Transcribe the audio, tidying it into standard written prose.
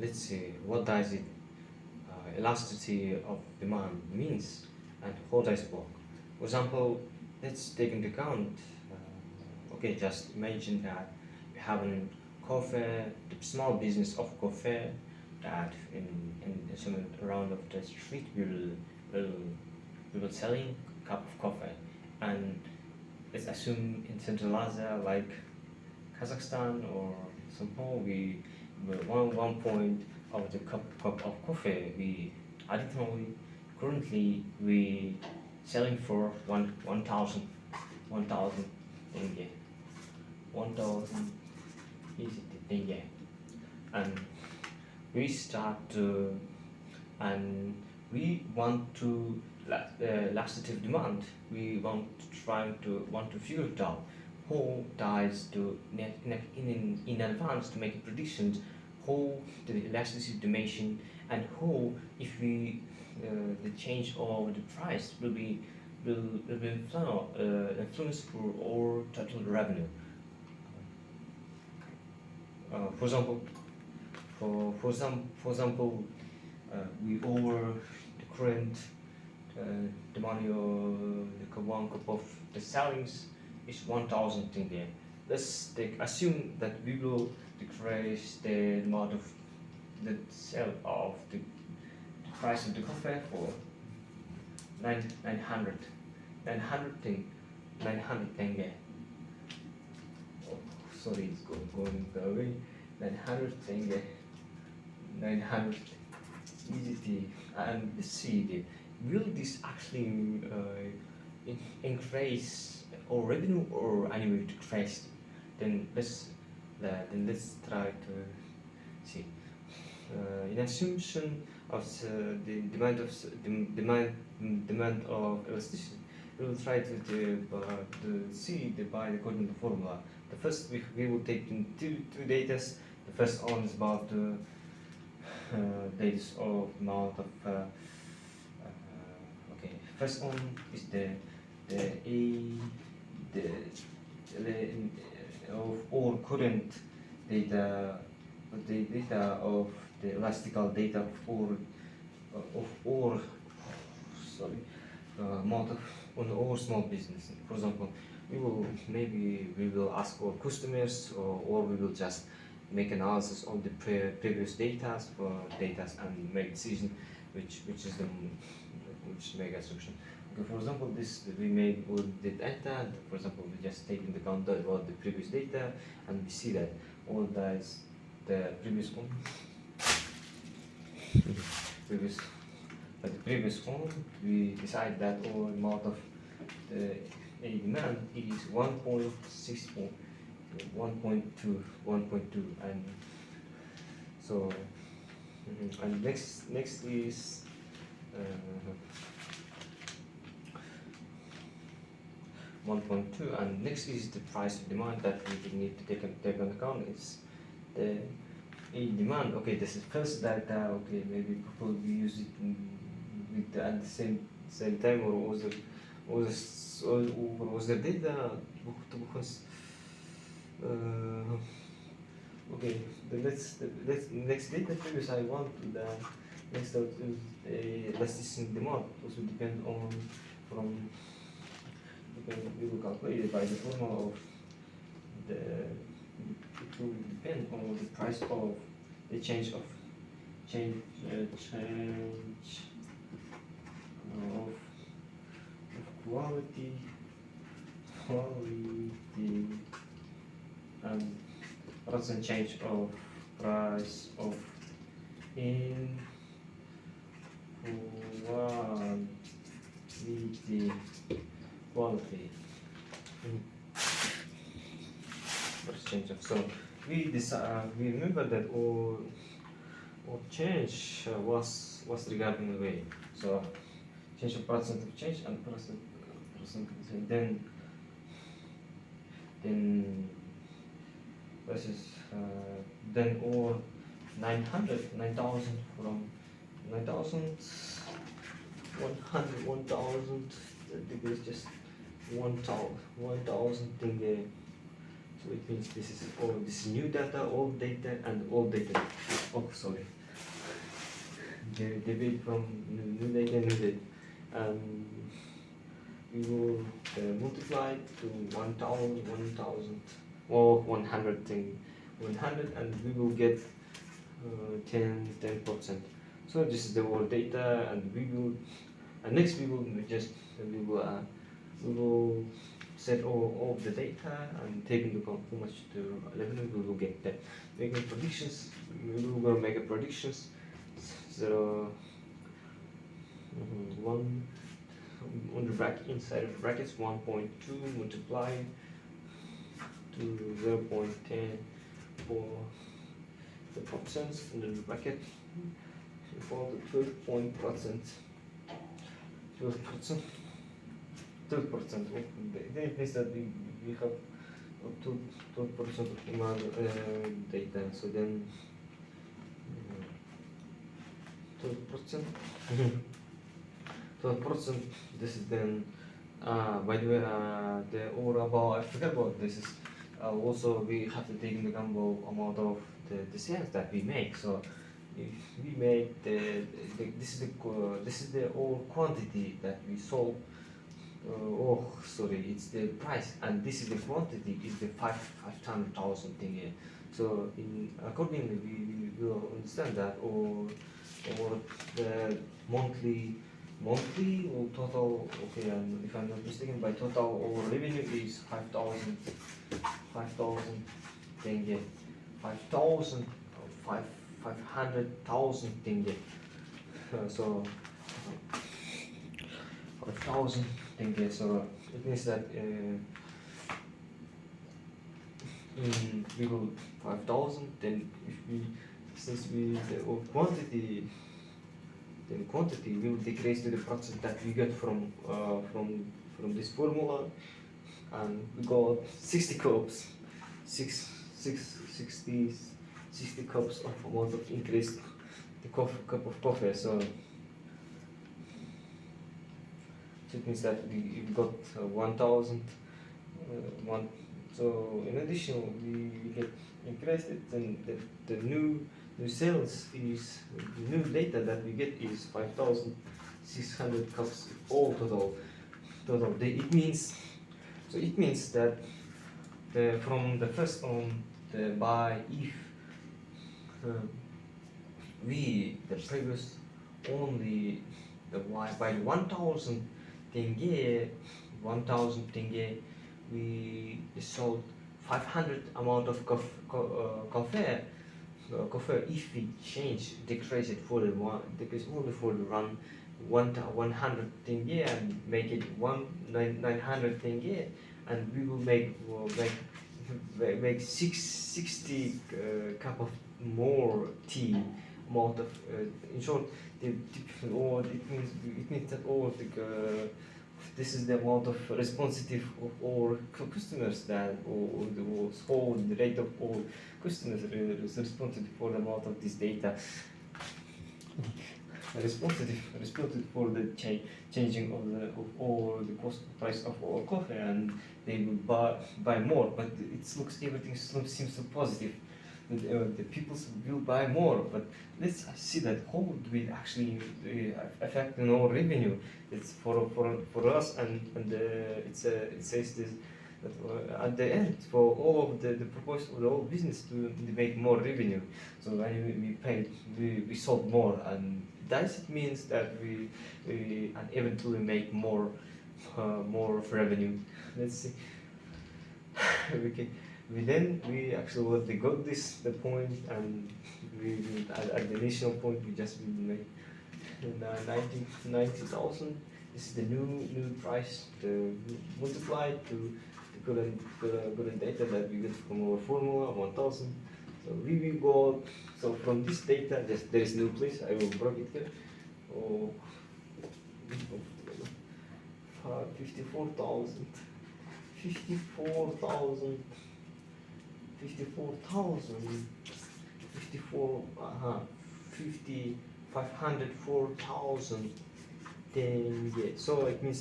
let's see what does it elasticity of demand means and how does it work. For example, let's take into account. Okay, just imagine that we have a coffee, the small business of coffee that in some around of the street will we will selling cup of coffee, and let's assume in Central Asia like Kazakhstan or somehow we one point of the cup of coffee we additionally currently we selling for 1,000 tenge, 1,000 easy tenge, and we start to and we want to laxative demand. We want to figure it out who dies to in advance to make predictions how the elasticity dimension and how if we the change of the price will be influence for our total revenue. For example, for example, we over the current the money or the one cup of the sellings is 1,000 tenge. Let's take assume that we will decrease the amount of the sale of the price of the coffee for 900 900 thing 900 tenge. Oh, sorry, it's going the way 900 tenge 900 easy, and let's see will this actually increase our revenue or anyway decrease? Then let's try to see. In assumption of the demand of elasticity, we will try to see by according to the formula. The first we will take in two data. The first one is about the days of amount of okay, first one is the a the of all current data, the data of the elastical data of all sorry amount of on all small business. For example, we will ask our customers or we will just make analysis of the previous data for data and make decision which is the which make assumption. Okay, for example, this we did enter. For example, we just take into account about the previous data and we see that all that is the previous one. previous But the previous one we decide that our amount of the a demand is 1.6 1.2 and so and next is uh, 1.2 and next is the price of demand that we need to take into account is the a demand. Okay, this is first data. Okay, maybe people we use it at the same time or was the data because okay, the next data previous I want the next out is a elasticity demand also depend on from we will calculate it by the formula of the it will depend on the price of the change of of quality and percent change of price of inequality quality. Change of so we remember that all change was regarding the way so change of percent of change and percent then versus then all 9,000 from 9,000 100 1,000 degrees just 1,000 thing So it means this is all this new data, old data, and old data. Oh, sorry. Debate from new data, new data. We will multiply to 1,000, or 100 thing, 100, and we will get 10%. So this is the whole data, and next we will set all of the data and take into account how much the revenue we will get. That making predictions, we will gonna make a predictions. So one on the bracket, inside of the brackets, 1.2 multiplied to 0.10 for the percents in the bracket for the 12%. 12%. That means that we have up to 12% of demand data. So then 12%. 12%. This is then. By the way, the or about I forgot about this is also we have to take into account the amount of the sales that we make. So if we make this is the all quantity that we sold. It's the price, and this is the quantity. Is the 500,000 thing here. So accordingly, we will understand that, or the monthly or total. Okay, and if I'm not mistaken, by total or revenue is 5,000 tenge, 5,000 500,000 tenge. So 5,000 tenge. So it means that we will 5,000. Then since the quantity will decrease to the percent that we get from this formula, and we got 60 cups, 60 cups of amount of increased the cup of coffee. So it means that we got 1,000. So in addition, we get increased it, and the new sales is new data that we get is 5,600 cups all total. It means that from the first on by if we the previous only by 1,000 tenge we sold 500 amount of coffee. If we decrease it for only for the run 100 tenge and make it 900 tenge, and we will make 60 cup of more tea amount of in short it means that all this is the amount of responsive of all customers that or the rate of all customers is responsive for the amount of this data. responsive for the changing of all the cost price of all coffee, and they will buy more. But everything seems so positive. The people will buy more, but let's see that how do we actually affect our revenue. It's for us, and it says this that at the end for all of the proposal of the whole business to make more revenue. So when we sold more, and does it means that we eventually make more of revenue. Let's see. We actually got the point, and at the initial point we just make 90,000. This is the new price multiplied to the current data that we get from our formula 1,000. So we will go. So from this data, there is no place. I will break it here. 54,000. 54,000. 504,000 tenge. So it means